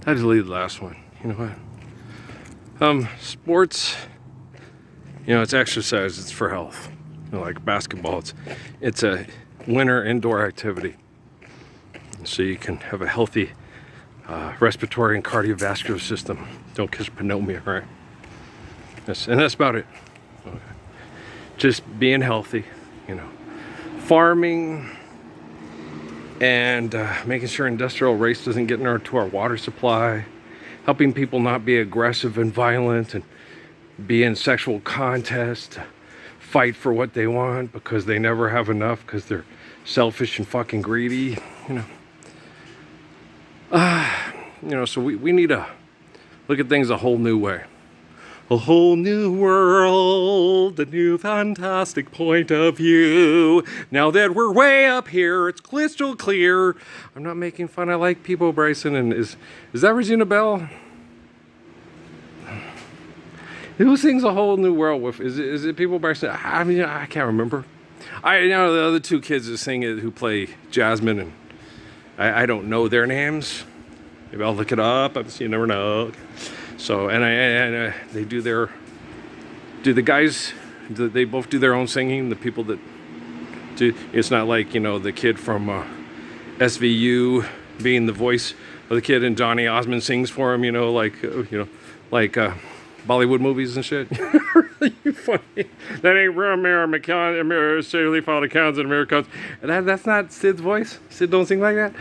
I deleted the last one. You know what? Sports, you know, it's exercise, it's for health. You know, like basketball, it's a winter indoor activity. So you can have a healthy respiratory and cardiovascular system. Don't catch pneumonia, right? And that's about it. Okay. Just being healthy, you know. Farming and making sure industrial waste doesn't get into our water supply. Helping people not be aggressive and violent and be in sexual contest, fight for what they want because they never have enough because they're selfish and fucking greedy, you know. So we need to look at things a whole new way. A whole new world, a new fantastic point of view. Now that we're way up here, it's crystal clear. I'm not making fun. I like Peabo Bryson. And is that Regina Bell? Who sings A Whole New World with? Is it Peabo Bryson? I mean, I can't remember. I know the other two kids that sing it who play Jasmine, and I don't know their names. Maybe I'll look it up. You never know. So, and they do the guys, they both do their own singing, the people that do, it's not like, you know, the kid from SVU being the voice of the kid and Johnny Osmond sings for him, you know, like Bollywood movies and shit. Really funny. That ain't real American, Shirley Father Counts and Americans. And that's not Sid's voice. Sid don't sing like that.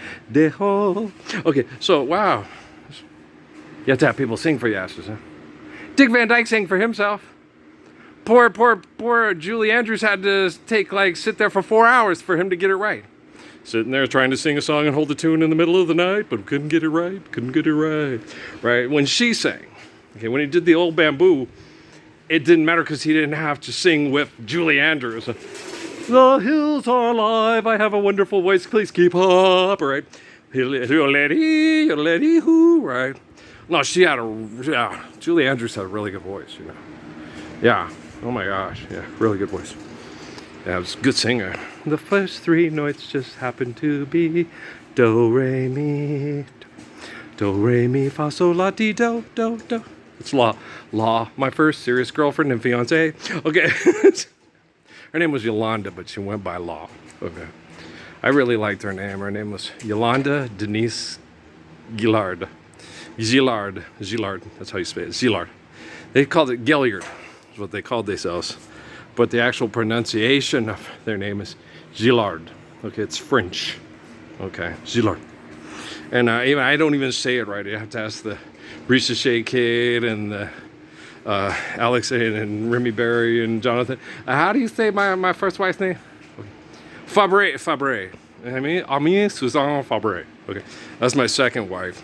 Okay, so, wow. You have to have people sing for your asses, huh? Dick Van Dyke sang for himself. Poor Julie Andrews had to sit there for 4 hours for him to get it right. Sitting there trying to sing a song and hold the tune in the middle of the night, but couldn't get it right. Right? When she sang, okay, when he did the Old Bamboo, it didn't matter because he didn't have to sing with Julie Andrews. The hills are alive, I have a wonderful voice, please keep up, right? Yodelady, right? No, Julie Andrews had a really good voice, you know. Yeah, oh my gosh, yeah, really good voice. Yeah, it was a good singer. The first three notes just happened to be do, re, mi, fa, sol, la, ti, do. It's Law. My first serious girlfriend and fiance. Okay. Her name was Yolanda, but she went by Law. Okay. I really liked her name. Her name was Yolanda Denise Gillard. Gillard, that's how you say it, Gillard. They called it Gilliard, is what they called themselves. But the actual pronunciation of their name is Gillard. Okay, it's French. Okay, Gillard. And I don't even say it right. I have to ask the Risa Shea Kid and the Alex and Remy Berry and Jonathan. How do you say my first wife's name? Okay. Fabre. Ami Suzanne Fabre. Okay, that's my second wife.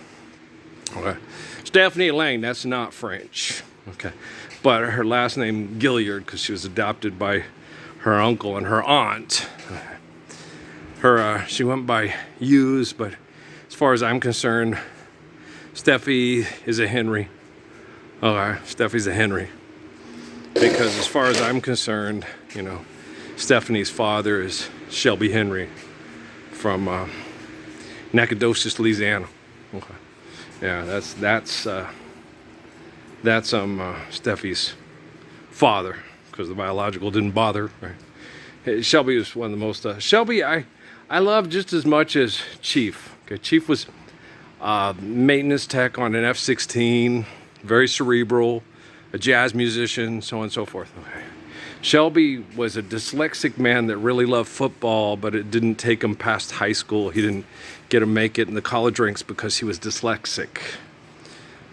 Okay. Stephanie Lang, that's not French. Okay. But her last name Gilliard because she was adopted by her uncle and her aunt. She went by Hughes, but as far as I'm concerned, Steffi is a Henry. Okay, Steffi's a Henry. Because as far as I'm concerned, you know, Stephanie's father is Shelby Henry from Nacogdoches, Louisiana. Okay. Yeah, that's Steffi's father, because the biological didn't bother. Right? Shelby was one of the most Shelby I love just as much as Chief. Okay, Chief was maintenance tech on an F-16, very cerebral, a jazz musician, so on and so forth. Okay. Shelby was a dyslexic man that really loved football, but it didn't take him past high school. He didn't get to make it in the college ranks because he was dyslexic.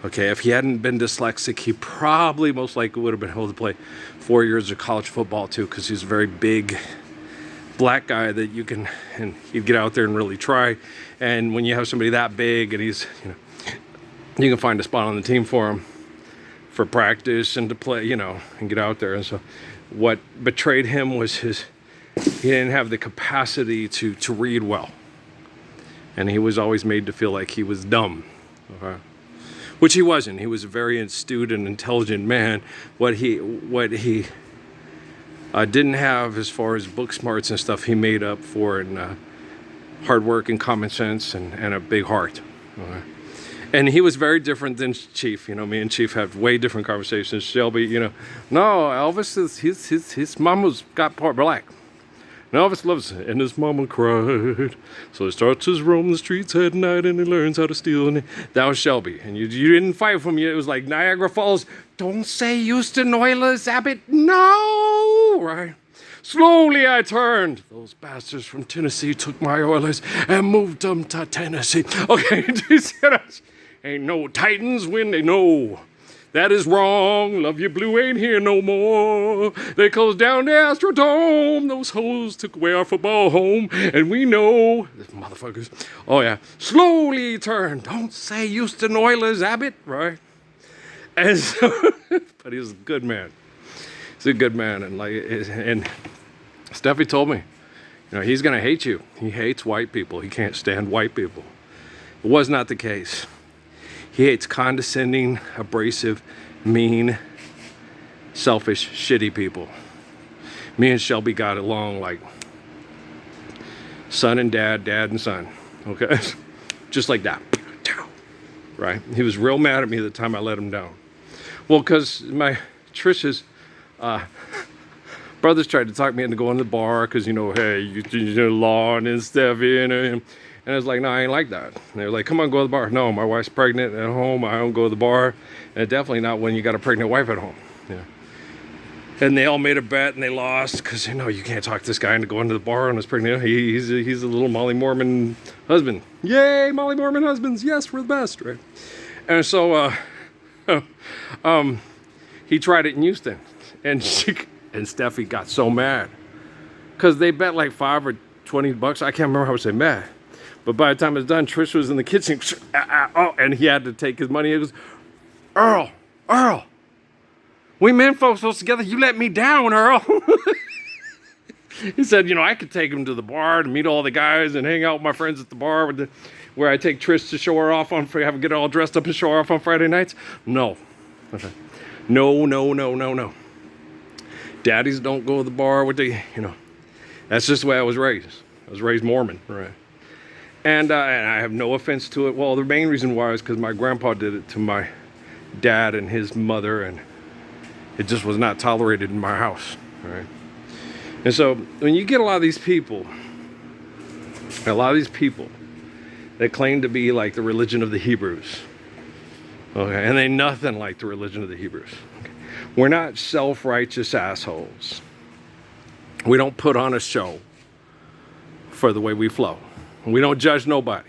Okay, if he hadn't been dyslexic, he probably most likely would have been able to play 4 years of college football too, because he's a very big black guy that and he'd get out there and really try. And when you have somebody that big and he's, you know, you can find a spot on the team for him for practice and to play, you know, and get out there. And so what betrayed him was he didn't have the capacity to read well. And he was always made to feel like he was dumb. Okay? Which he wasn't. He was a very astute and intelligent man. What he didn't have as far as book smarts and stuff, he made up for in hard work and common sense and a big heart. Okay? And he was very different than Chief. You know, me and Chief have way different conversations. Shelby, you know, no, Elvis is his mama's got part black. And Elvis loves it. And his mama cried. So he starts to roam the streets at night and he learns how to steal. And that was Shelby. And you didn't fight with him. It was like Niagara Falls. Don't say Houston Oilers, Abbott. No! Right? Slowly I turned. Those bastards from Tennessee took my Oilers and moved them to Tennessee. Okay, ain't no Titans win. No. That is wrong. Love You Blue ain't here no more. They closed down the Astrodome. Those hoes took away our football home. And we know, this motherfuckers, oh yeah, slowly turn. Don't say Houston Oilers, Abbott, right? And so, but he was a good man. He's a good man. And Steffi told me, you know, he's going to hate you. He hates white people. He can't stand white people. It was not the case. He hates condescending, abrasive, mean, selfish, shitty people. Me and Shelby got along like son and dad, dad and son. Okay? Just like that. Right? He was real mad at me the time I let him down. Well, because Trish's brothers tried to talk me into going to the bar because, you know, hey, you're Lon and Steffi and I was like, no, I ain't like that. And they were like, come on, go to the bar. No, my wife's pregnant at home. I don't go to the bar. And definitely not when you got a pregnant wife at home. Yeah. And they all made a bet and they lost because, you know, you can't talk this guy into going to the bar on his pregnant. He's a little Molly Mormon husband. Yay, Molly Mormon husbands. Yes, we're the best, right? And so he tried it in Houston. And Steffi got so mad because they bet like $5 or $20. I can't remember how much they bet. But by the time it was done, Trish was in the kitchen, and he had to take his money. He goes, Earl, we men folks close together. You let me down, Earl. He said, you know, I could take him to the bar to meet all the guys and hang out with my friends at the bar where I take Trish to show her off have her get all dressed up and show her off on Friday nights. No. Okay. No. Daddies don't go to the bar with the, you know. That's just the way I was raised. I was raised Mormon, right? And I have no offense to it. Well, the main reason why is because my grandpa did it to my dad and his mother, and it just was not tolerated in my house, right? And so when you get a lot of these people that claim to be like the religion of the Hebrews, okay, and they nothing like the religion of the Hebrews. Okay? We're not self-righteous assholes. We don't put on a show for the way we flow. We don't judge nobody,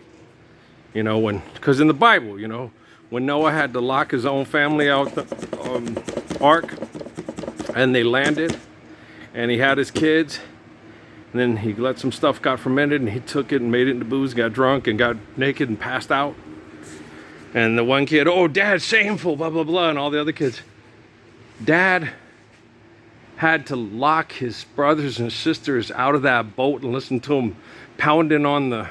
you know, because in the Bible, you know, when Noah had to lock his own family out the ark and they landed and he had his kids and then he let some stuff got fermented and he took it and made it into booze, got drunk and got naked and passed out. And the one kid, oh, Dad, shameful, blah, blah, blah, and all the other kids. Dad had to lock his brothers and sisters out of that boat and listen to them pounding on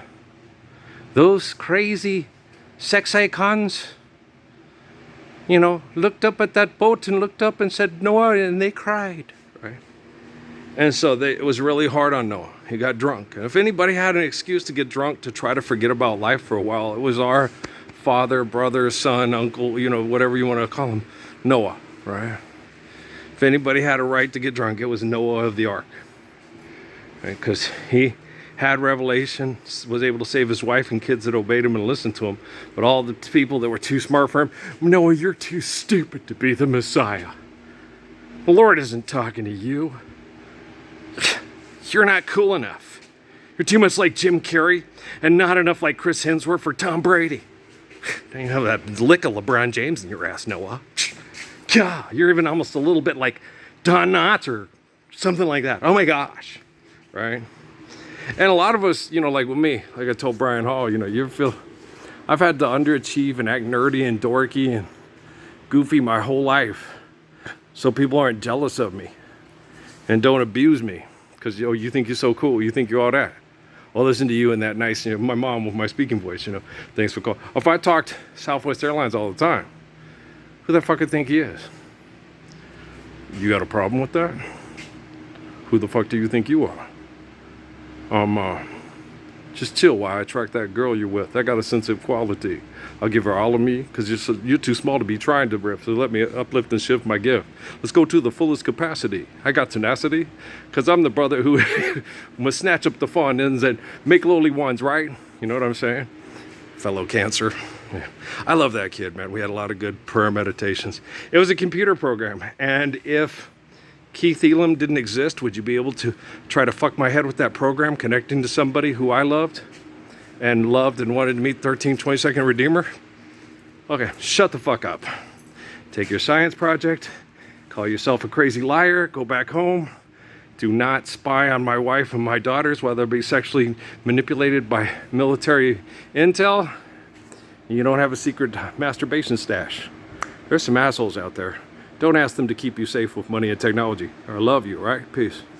those crazy sex icons, you know, looked up at that boat and looked up and said Noah, and they cried, right? And so it was really hard on Noah. He got drunk. And if anybody had an excuse to get drunk to try to forget about life for a while, it was our father, brother, son, uncle, you know, whatever you want to call him, Noah, right? If anybody had a right to get drunk, it was Noah of the ark, right? Because he had revelation, was able to save his wife and kids that obeyed him and listened to him. But all the people that were too smart for him, Noah, you're too stupid to be the Messiah. The Lord isn't talking to you. You're not cool enough. You're too much like Jim Carrey and not enough like Chris Hemsworth or Tom Brady. You have that lick of LeBron James in your ass, Noah. God, you're even almost a little bit like Don Knotts or something like that. Oh my gosh, right? And a lot of us, you know, like with me, like I told Brian Hall, you know, you feel, I've had to underachieve and act nerdy and dorky and goofy my whole life so people aren't jealous of me and don't abuse me because, you know, you think you're so cool, you think you're all that. I'll listen to you in that nice, you know, my mom with my speaking voice, you know, thanks for calling. If I talked Southwest Airlines all the time, who the fuck do you think he is? You got a problem with that? Who the fuck do you think you are? Just chill while I attract that girl you're with. I got a sense of quality. I'll give her all of me because you're too small to be trying to riff. So let me uplift and shift my gift. Let's go to the fullest capacity. I got tenacity because I'm the brother who must snatch up the fun ends and make lowly ones, right? You know what I'm saying? Fellow Cancer. Yeah. I love that kid, man. We had a lot of good prayer meditations. It was a computer program. And if Keith Elam didn't exist, would you be able to try to fuck my head with that program, connecting to somebody who I loved and wanted to meet 1322nd Redeemer? Okay, shut the fuck up. Take your science project, call yourself a crazy liar, go back home. Do not spy on my wife and my daughters, whether they be sexually manipulated by military intel. You don't have a secret masturbation stash. There's some assholes out there. Don't ask them to keep you safe with money and technology. I love you, right? Peace.